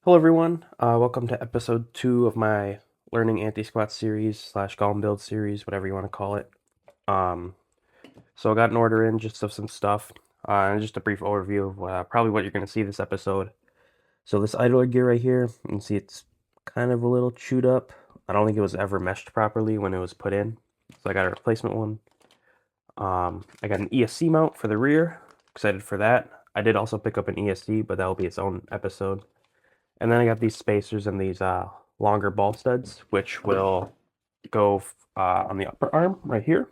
Hello everyone, welcome to episode 2 of my Learning Anti-Squat series slash Galm build series, whatever you want to call it. So I got an order in just of some stuff, and just a brief overview of probably what you're going to see this episode. So this idler gear right here, you can see it's kind of a little chewed up. I don't think it was ever meshed properly when it was put in, so I got a replacement one. I got an ESC mount for the rear, excited for that. I did also pick up an ESC, but that will be its own episode. And then I got these spacers and these longer ball studs, which will go on the upper arm right here.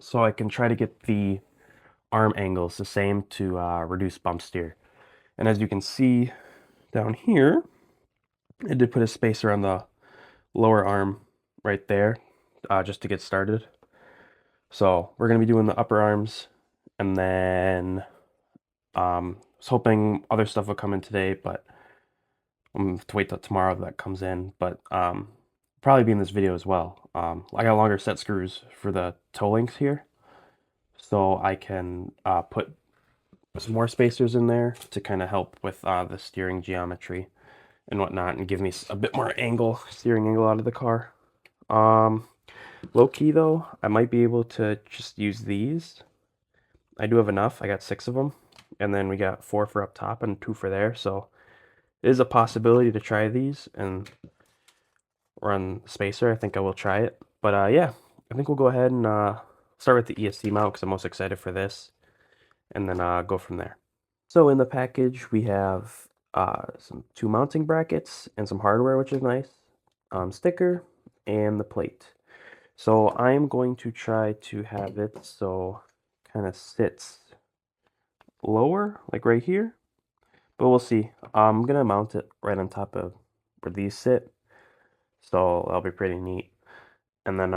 So I can try to get the arm angles the same to reduce bump steer. And as you can see down here, I did put a spacer on the lower arm right there just to get started. So we're going to be doing the upper arms, and then I was hoping other stuff would come in today, but I'm gonna have to wait till tomorrow that comes in, but probably be in this video as well. I got longer set screws for the toe links here, so I can put some more spacers in there to kind of help with the steering geometry and whatnot, and give me a bit more steering angle out of the car. Low key though, I might be able to just use these. I do have enough. I got 6 of them, and then we got 4 for up top and 2 for there, so it is a possibility to try these and run spacer. I think I will try it. But yeah, I think we'll go ahead and start with the ESC mount because I'm most excited for this, and then go from there. So in the package, we have some 2 mounting brackets and some hardware, which is nice, sticker, and the plate. So I'm going to try to have it so kind of sits lower, like right here, but we'll see. I'm going to mount it right on top of where these sit, so that'll be pretty neat. And then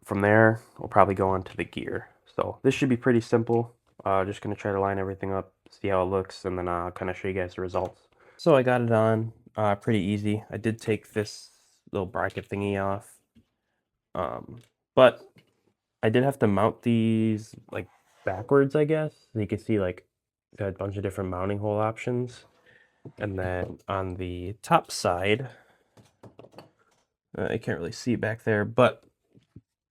from there, we'll probably go on to the gear. So this should be pretty simple. Just going to try to line everything up, see how it looks, and then I'll kind of show you guys the results. So I got it on pretty easy. I did take this little bracket thingy off, but I did have to mount these like backwards, I guess. So you can see like got a bunch of different mounting hole options. And then on the top side, I can't really see back there, but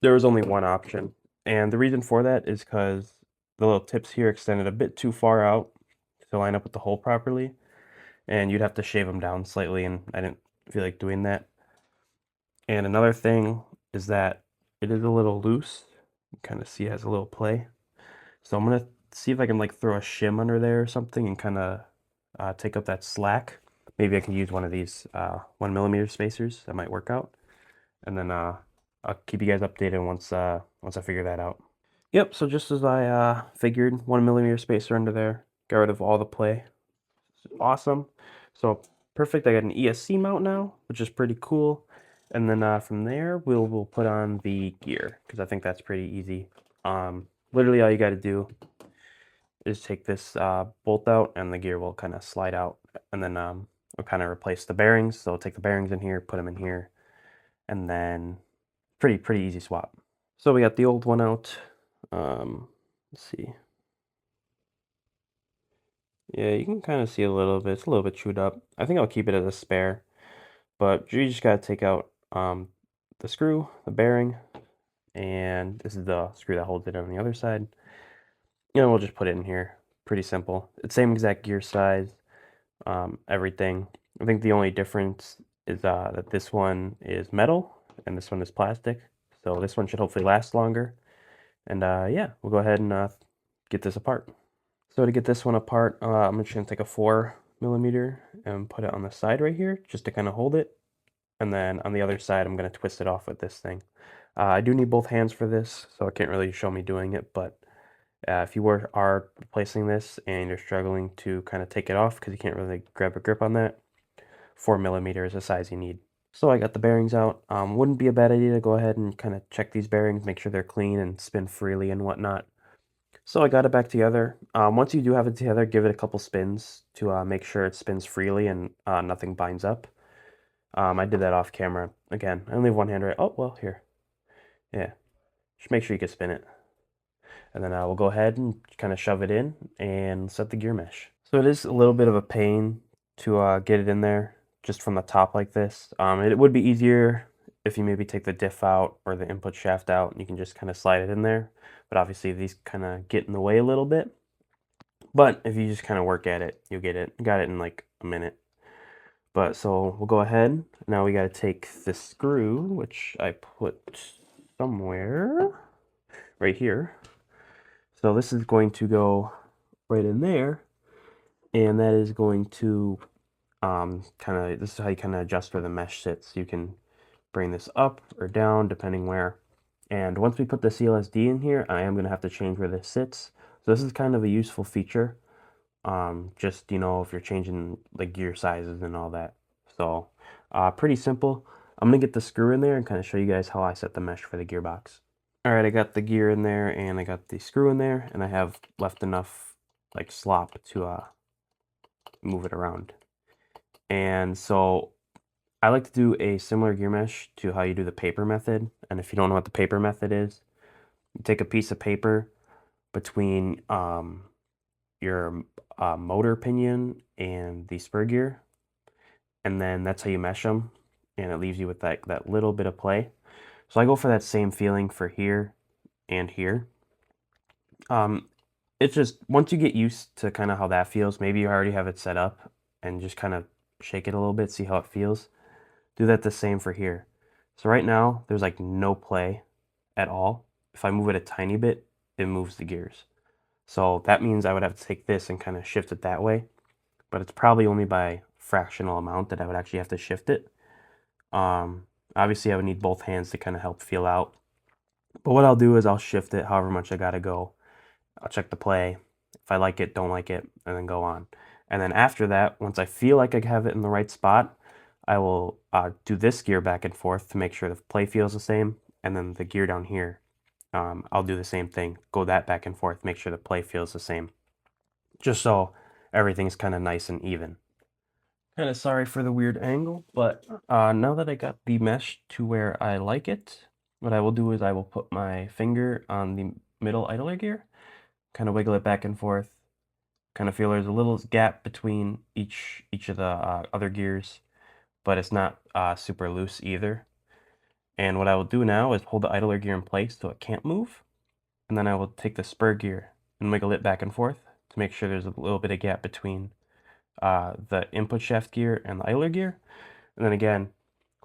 there was only one option. And the reason for that is because the little tips here extended a bit too far out to line up with the hole properly, and you'd have to shave them down slightly, and I didn't feel like doing that. And another thing is that it is a little loose. You kind of see it has a little play. So I'm gonna see if I can like throw a shim under there or something and kind of take up that slack. Maybe I can use one of these 1mm spacers. That might work out. And then I'll keep you guys updated once I figure that out. Yep, so just as I figured, 1mm spacer under there, got rid of all the play. Awesome. So perfect. I got an ESC mount now, which is pretty cool. And then from there, we'll put on the gear because I think that's pretty easy. Literally all you got to do is take this bolt out, and the gear will kind of slide out, and then we'll kind of replace the bearings. So I'll take the bearings in here, put them in here, and then pretty easy swap. So we got the old one out. Let's see. Yeah, you can kind of see a little bit. It's a little bit chewed up. I think I'll keep it as a spare, but you just gotta take out the screw, the bearing, and this is the screw that holds it on the other side. You know, we'll just put it in here. Pretty simple. It's same exact gear size, everything. I think the only difference is that this one is metal and this one is plastic. So this one should hopefully last longer. And yeah, we'll go ahead and get this apart. So to get this one apart, I'm just gonna take a 4mm and put it on the side right here, just to kind of hold it. And then on the other side, I'm gonna twist it off with this thing. I do need both hands for this, so it can't really show me doing it, but if you are replacing this and you're struggling to kind of take it off because you can't really grab a grip on that, 4mm is the size you need. So I got the bearings out. Wouldn't be a bad idea to go ahead and kind of check these bearings, make sure they're clean and spin freely and whatnot. So I got it back together. Once you do have it together, give it a couple spins to make sure it spins freely and nothing binds up. I did that off camera. Again, I only have one hand right. Oh, well, here. Yeah. Just make sure you can spin it. And then we'll go ahead and kind of shove it in and set the gear mesh. So it is a little bit of a pain to get it in there just from the top like this. It would be easier if you maybe take the diff out or the input shaft out and you can just kind of slide it in there. But obviously these kind of get in the way a little bit. But if you just kind of work at it, you'll get it. Got it in like a minute. But so we'll go ahead. Now we got to take the screw, which I put somewhere right here. So this is going to go right in there. And that is going to this is how you kind of adjust where the mesh sits. You can bring this up or down depending where. And once we put the CLSD in here, I am going to have to change where this sits. So this is kind of a useful feature. Just, you know, if you're changing the gear sizes and all that. So pretty simple. I'm going to get the screw in there and kind of show you guys how I set the mesh for the gearbox. All right, I got the gear in there and I got the screw in there and I have left enough like slop to move it around. And so I like to do a similar gear mesh to how you do the paper method. And if you don't know what the paper method is, you take a piece of paper between your motor pinion and the spur gear, and then that's how you mesh them, and it leaves you with that little bit of play. So I go for that same feeling for here and here. It's just once you get used to kind of how that feels, maybe you already have it set up and just kind of shake it a little bit, see how it feels. Do that the same for here. So right now, there's like no play at all. If I move it a tiny bit, it moves the gears. So that means I would have to take this and kind of shift it that way. But it's probably only by fractional amount that I would actually have to shift it. Obviously, I would need both hands to kind of help feel out. But what I'll do is I'll shift it however much I gotta go. I'll check the play. If I like it, don't like it, and then go on. And then after that, once I feel like I have it in the right spot, I will do this gear back and forth to make sure the play feels the same. And then the gear down here, I'll do the same thing. Go that back and forth, make sure the play feels the same. Just so everything's kind of nice and even. Kind of sorry for the weird angle, but now that I got the mesh to where I like it, what I will do is I will put my finger on the middle idler gear, kind of wiggle it back and forth, kind of feel there's a little gap between each of the other gears, but it's not super loose either. And what I will do now is hold the idler gear in place so it can't move, and then I will take the spur gear and wiggle it back and forth to make sure there's a little bit of gap between the input shaft gear and the idler gear. And then again,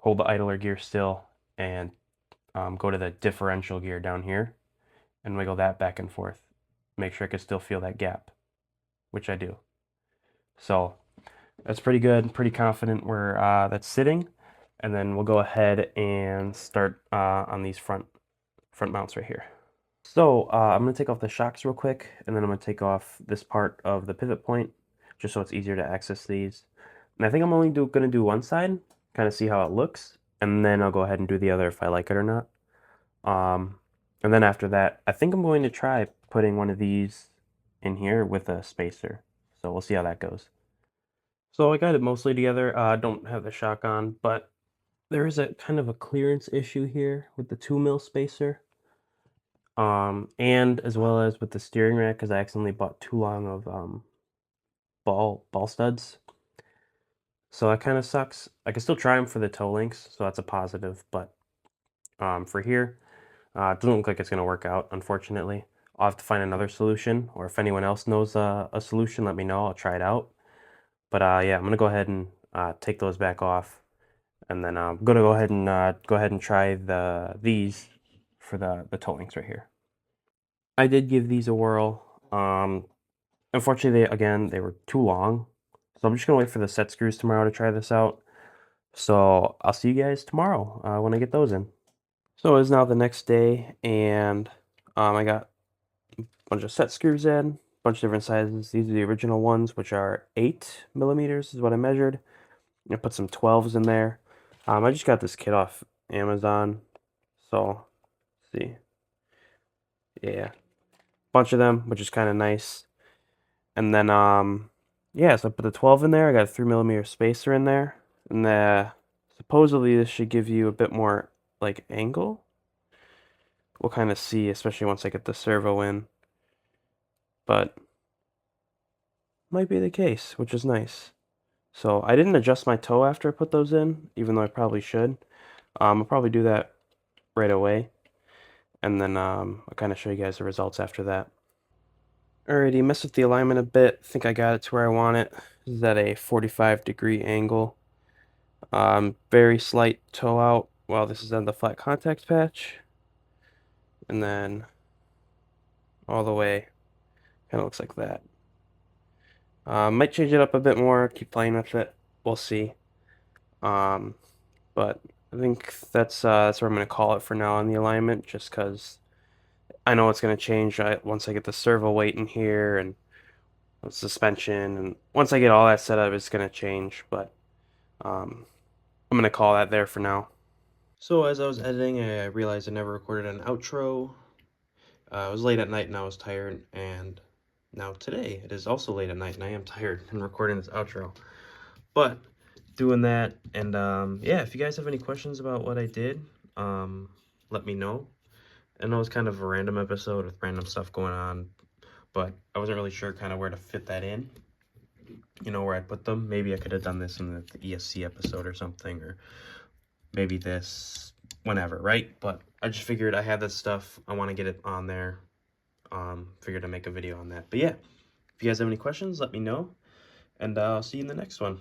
hold the idler gear still and go to the differential gear down here and wiggle that back and forth. Make sure I can still feel that gap, which I do. So that's pretty good, pretty confident where that's sitting. And then we'll go ahead and start on these front mounts right here. So I'm going to take off the shocks real quick, and then I'm going to take off this part of the pivot point, just so it's easier to access these. And I think I'm only going to do one side, kind of see how it looks, and then I'll go ahead and do the other if I like it or not. And then after that, I think I'm going to try putting one of these in here with a spacer. So we'll see how that goes. So I got it mostly together. I don't have the shock on, but there is a kind of a clearance issue here with the 2mm spacer. And as well as with the steering rack, because I accidentally bought too long of ball studs. So that kind of sucks. I can still try them for the toe links, so that's a positive. But for here, it doesn't look like it's going to work out, unfortunately. I'll have to find another solution, or if anyone else knows a solution, let me know. I'll try it out. But yeah, I'm going to go ahead and take those back off. And then I'm going to go ahead and try these for the toe links right here. I did give these a whirl. Unfortunately, they were too long. So I'm just going to wait for the set screws tomorrow to try this out. So I'll see you guys tomorrow when I get those in. So it's now the next day, and I got a bunch of set screws in, a bunch of different sizes. These are the original ones, which are 8mm is what I measured. I put some 12s in there. I just got this kit off Amazon. So, let's see. Yeah. Bunch of them, which is kind of nice. And then, yeah, so I put the 12 in there. I got a 3mm spacer in there. And supposedly this should give you a bit more, like, angle. We'll kind of see, especially once I get the servo in. But, might be the case, which is nice. So I didn't adjust my toe after I put those in, even though I probably should. I'll probably do that right away, and then I'll kind of show you guys the results after that. Alrighty, messed with the alignment a bit. I think I got it to where I want it. This is at a 45-degree angle. Very slight toe out while this is on the flat contact patch. And then all the way, kind of looks like that. Might change it up a bit more, keep playing with it. We'll see. But I think that's where I'm going to call it for now on the alignment, just because I know it's going to change once I get the servo weight in here and the suspension, and once I get all that set up, it's going to change. But I'm going to call that there for now. So as I was editing, I realized I never recorded an outro. It was late at night and I was tired, and now today it is also late at night and I am tired and recording this outro. But doing that, and yeah, if you guys have any questions about what I did, let me know. I know it's kind of a random episode with random stuff going on, but I wasn't really sure kind of where to fit that in, you know, where I'd put them. Maybe I could have done this in the ESC episode or something, or maybe this whenever, right? But I just figured I had this stuff, I want to get it on there. Figured to make a video on that. But yeah, if you guys have any questions, let me know, and I'll see you in the next one.